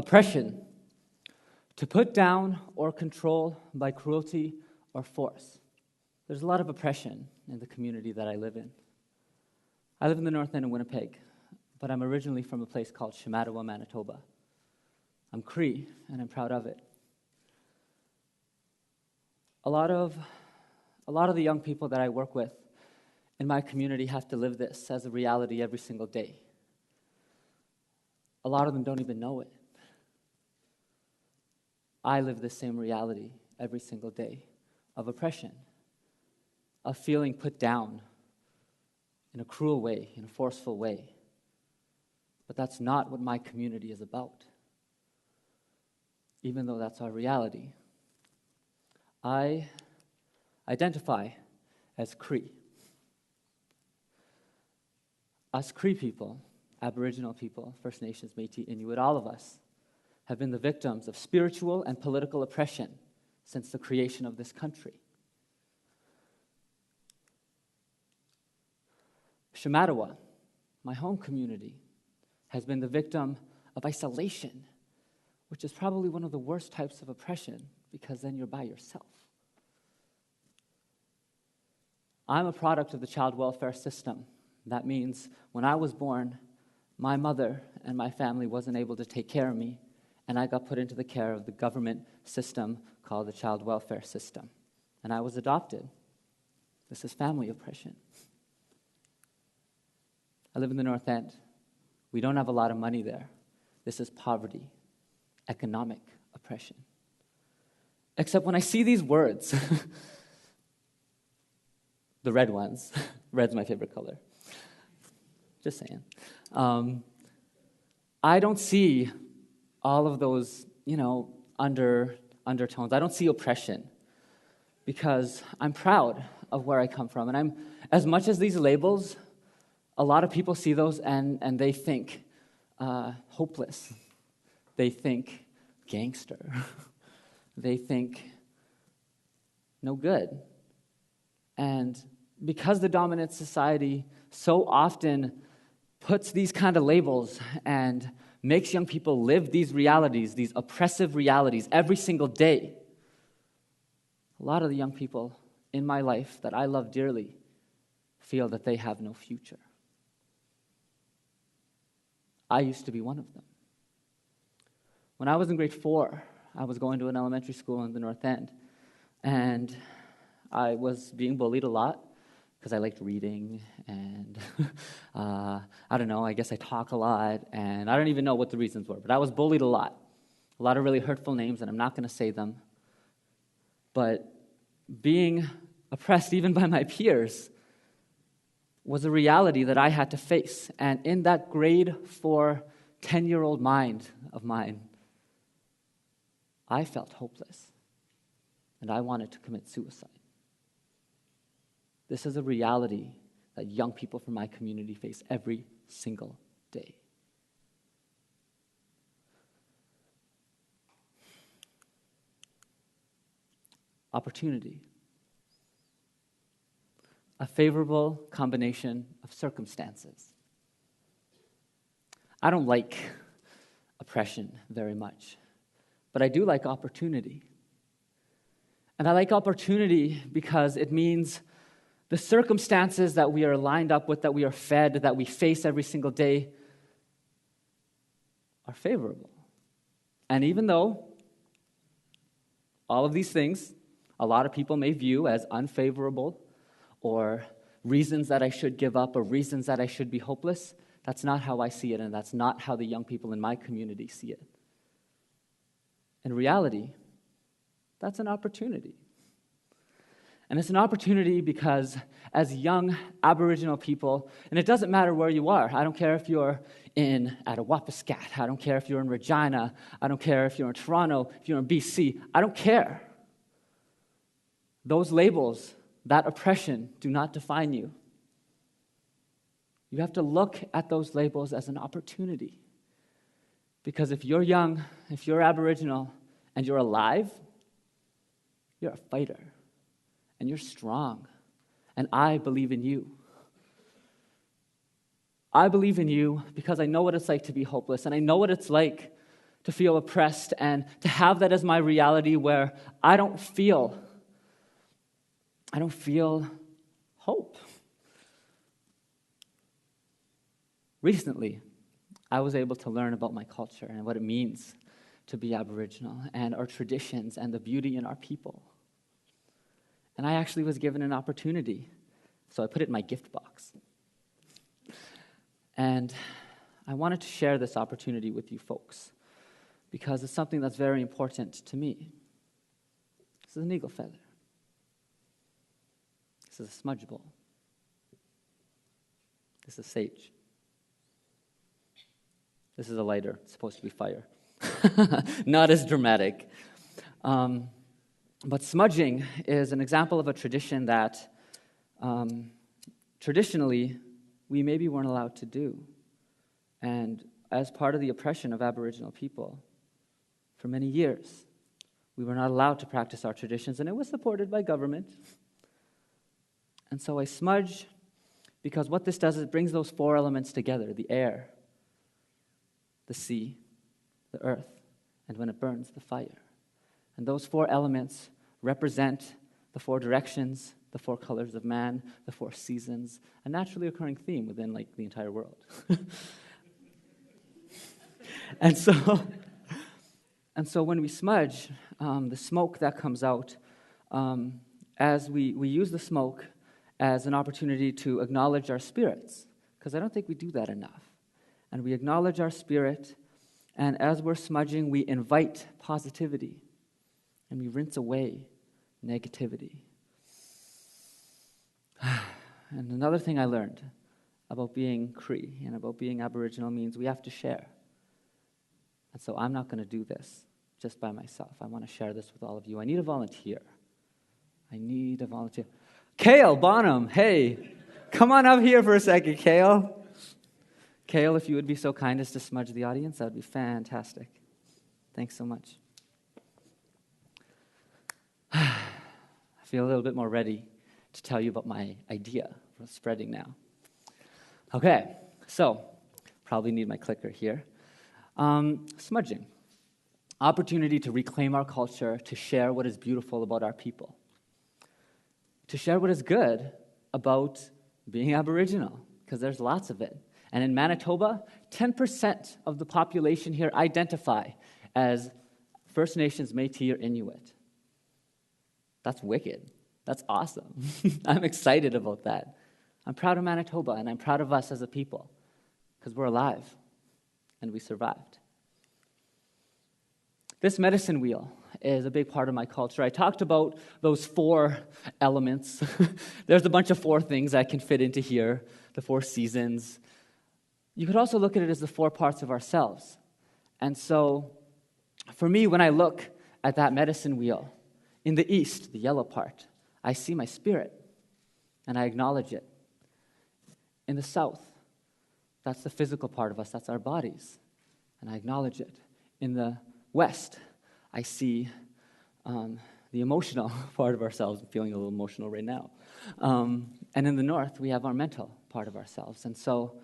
Oppression, to put down or control by cruelty or force. There's a lot of oppression in the community that I live in. I live in the north end of Winnipeg, but I'm originally from a place called Shamattawa, Manitoba. I'm Cree, and I'm proud of it. A lot of the young people that I work with in my community have to live this as a reality every single day. A lot of them don't even know it. I live the same reality every single day of oppression, of feeling put down in a cruel way, in a forceful way. But that's not what my community is about, even though that's our reality. I identify as Cree. Us Cree people, Aboriginal people, First Nations, Métis, Inuit, all of us have been the victims of spiritual and political oppression since the creation of this country. Shamattawa, my home community, has been the victim of isolation, which is probably one of the worst types of oppression because then you're by yourself. I'm a product of the child welfare system. That means when I was born, my mother and my family wasn't able to take care of me, and I got put into the care of the government system called the child welfare system. And I was adopted. This is family oppression. I live in the North End. We don't have a lot of money there. This is poverty, economic oppression. Except when I see these words, the red ones, red's my favorite color, just saying. I don't see all of those, undertones. I don't see oppression because I'm proud of where I come from. And as much as these labels, a lot of people see those and they think hopeless. They think gangster. They think no good. And because the dominant society so often puts these kind of labels and makes young people live these realities, these oppressive realities, every single day, a lot of the young people in my life that I love dearly feel that they have no future. I used to be one of them. When I was in grade 4, I was going to an elementary school in the North End, and I was being bullied a lot because I liked reading, and I don't know, I guess I talk a lot, and I don't even know what the reasons were, but I was bullied a lot of really hurtful names, and I'm not going to say them, but being oppressed even by my peers was a reality that I had to face. And in that grade 4, 10-year-old mind of mine, I felt hopeless, and I wanted to commit suicide. This is a reality that young people from my community face every single day. Opportunity. A favorable combination of circumstances. I don't like oppression very much, but I do like opportunity. And I like opportunity because it means the circumstances that we are lined up with, that we are fed, that we face every single day are favorable. And even though all of these things, a lot of people may view as unfavorable or reasons that I should give up or reasons that I should be hopeless, that's not how I see it, and that's not how the young people in my community see it. In reality, that's an opportunity. And it's an opportunity because as young Aboriginal people, and it doesn't matter where you are, I don't care if you're at Wapiscat, I don't care if you're in Regina, I don't care if you're in Toronto, if you're in BC, I don't care. Those labels, that oppression, do not define you. You have to look at those labels as an opportunity. Because if you're young, if you're Aboriginal, and you're alive, you're a fighter. And you're strong. And I believe in you. I believe in you because I know what it's like to be hopeless, and I know what it's like to feel oppressed, and to have that as my reality where I don't feel hope. Recently, I was able to learn about my culture and what it means to be Aboriginal and our traditions and the beauty in our people. And I actually was given an opportunity, so I put it in my gift box. And I wanted to share this opportunity with you folks because it's something that's very important to me. This is an eagle feather. This is a smudge bowl. This is sage. This is a lighter. It's supposed to be fire. Not as dramatic. But smudging is an example of a tradition that traditionally we maybe weren't allowed to do. And as part of the oppression of Aboriginal people, for many years, we were not allowed to practice our traditions, and it was supported by government. And so I smudge because what this does is it brings those four elements together: the air, the sea, the earth, and when it burns, the fire. And those four elements represent the four directions, the four colors of man, the four seasons, a naturally occurring theme within the entire world. And so when we smudge, the smoke that comes out, as we use the smoke as an opportunity to acknowledge our spirits, because I don't think we do that enough. And we acknowledge our spirit, and as we're smudging, we invite positivity, and we rinse away negativity. And another thing I learned about being Cree and about being Aboriginal means we have to share. And so I'm not going to do this just by myself. I want to share this with all of you. I need a volunteer. Kale Bonham, hey, come on up here for a second, Kale. Kale, if you would be so kind as to smudge the audience, that would be fantastic. Thanks so much. I feel a little bit more ready to tell you about my idea for spreading now. Okay, so probably need my clicker here. Smudging. Opportunity to reclaim our culture, to share what is beautiful about our people, to share what is good about being Aboriginal, because there's lots of it. And in Manitoba, 10% of the population here identify as First Nations, Métis, or Inuit. That's wicked. That's awesome. I'm excited about that. I'm proud of Manitoba, and I'm proud of us as a people, because we're alive, and we survived. This medicine wheel is a big part of my culture. I talked about those four elements. There's a bunch of four things I can fit into here, the four seasons. You could also look at it as the four parts of ourselves. And so, for me, when I look at that medicine wheel, in the east, the yellow part, I see my spirit, and I acknowledge it. In the south, that's the physical part of us, that's our bodies, and I acknowledge it. In the west, I see the emotional part of ourselves. I'm feeling a little emotional right now. And in the north, we have our mental part of ourselves. And so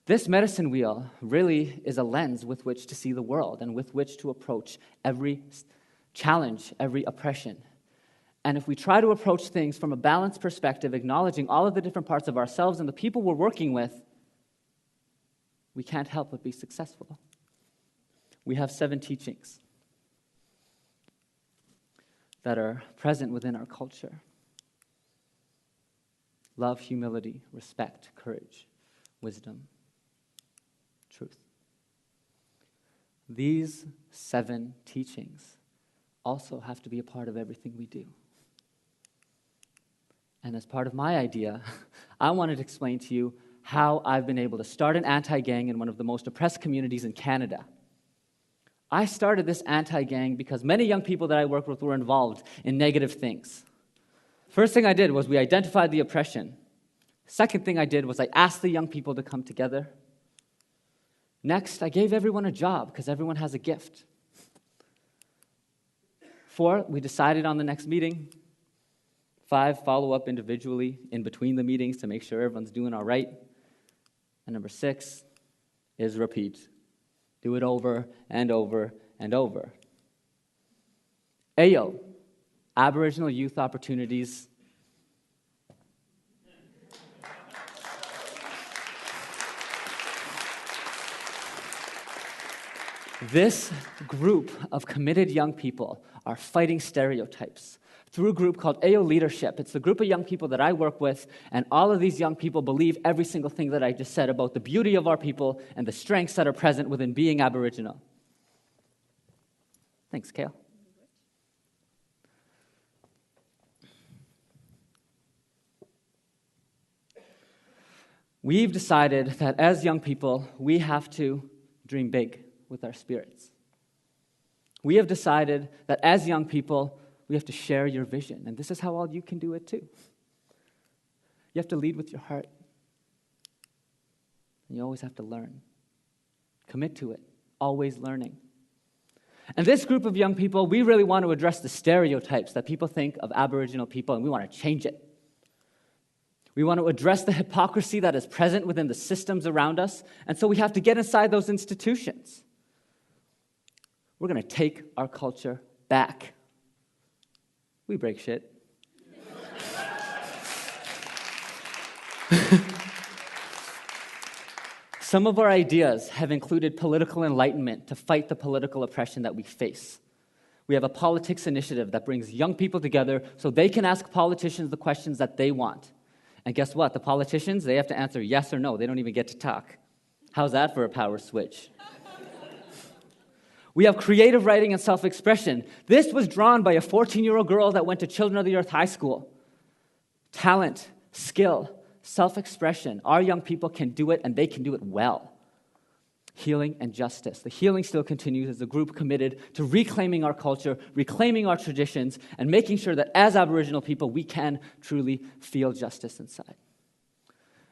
this medicine wheel really is a lens with which to see the world and with which to approach every challenge, every oppression. And if we try to approach things from a balanced perspective, acknowledging all of the different parts of ourselves and the people we're working with, we can't help but be successful. We have 7 teachings that are present within our culture: love, humility, respect, courage, wisdom, truth. These 7 teachings also have to be a part of everything we do. And as part of my idea, I wanted to explain to you how I've been able to start an anti-gang in one of the most oppressed communities in Canada. I started this anti-gang because many young people that I work with were involved in negative things. First thing I did was we identified the oppression. Second thing I did was I asked the young people to come together. Next, I gave everyone a job because everyone has a gift. 4, we decided on the next meeting. 5, follow up individually in between the meetings to make sure everyone's doing all right. And number 6 is repeat. Do it over and over and over. AYO, Aboriginal Youth Opportunities. This group of committed young people are fighting stereotypes through a group called AYO Leadership. It's the group of young people that I work with, and all of these young people believe every single thing that I just said about the beauty of our people and the strengths that are present within being Aboriginal. Thanks, Kale. We've decided that as young people, we have to dream big with our spirits. We have decided that as young people, we have to share your vision, and this is how all you can do it too. You have to lead with your heart. And you always have to learn. Commit to it, always learning. And this group of young people, we really want to address the stereotypes that people think of Aboriginal people, and we want to change it. We want to address the hypocrisy that is present within the systems around us, and so we have to get inside those institutions. We're going to take our culture back. We break shit. Some of our ideas have included political enlightenment to fight the political oppression that we face. We have a politics initiative that brings young people together so they can ask politicians the questions that they want. And guess what? The politicians, they have to answer yes or no. They don't even get to talk. How's that for a power switch? We have creative writing and self-expression. This was drawn by a 14-year-old girl that went to Children of the Earth High School. Talent, skill, self-expression. Our young people can do it, and they can do it well. Healing and justice. The healing still continues as a group committed to reclaiming our culture, reclaiming our traditions, and making sure that as Aboriginal people, we can truly feel justice inside.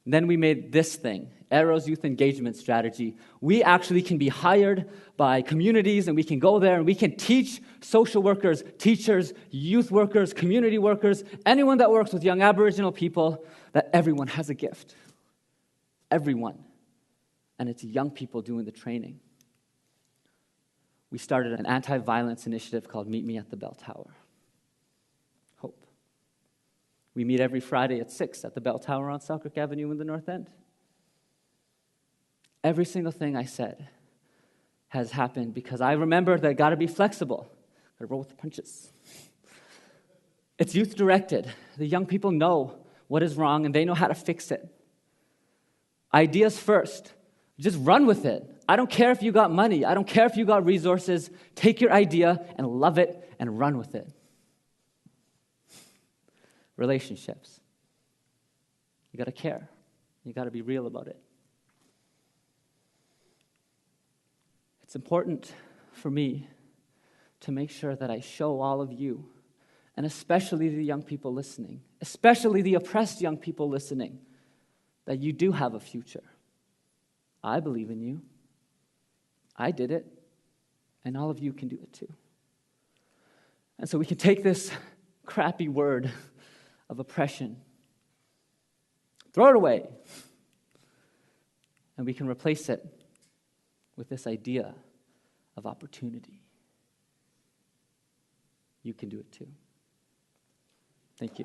And then we made this thing, Arrow's Youth Engagement Strategy. We actually can be hired by communities, and we can go there and we can teach social workers, teachers, youth workers, community workers, anyone that works with young Aboriginal people, that everyone has a gift. Everyone. And it's young people doing the training. We started an anti-violence initiative called Meet Me at the Bell Tower. Hope. We meet every Friday at 6 at the Bell Tower on Selkirk Avenue in the North End. Every single thing I said has happened because I remember that I got to be flexible. Got to roll with the punches. It's youth-directed. The young people know what is wrong, and they know how to fix it. Ideas first. Just run with it. I don't care if you got money. I don't care if you got resources. Take your idea and love it and run with it. Relationships. You got to care. You got to be real about it. It's important for me to make sure that I show all of you, and especially the young people listening, especially the oppressed young people listening, that you do have a future. I believe in you. I did it, and all of you can do it too. And so we can take this crappy word of oppression, throw it away, and we can replace it with this idea of opportunity. You can do it too. Thank you.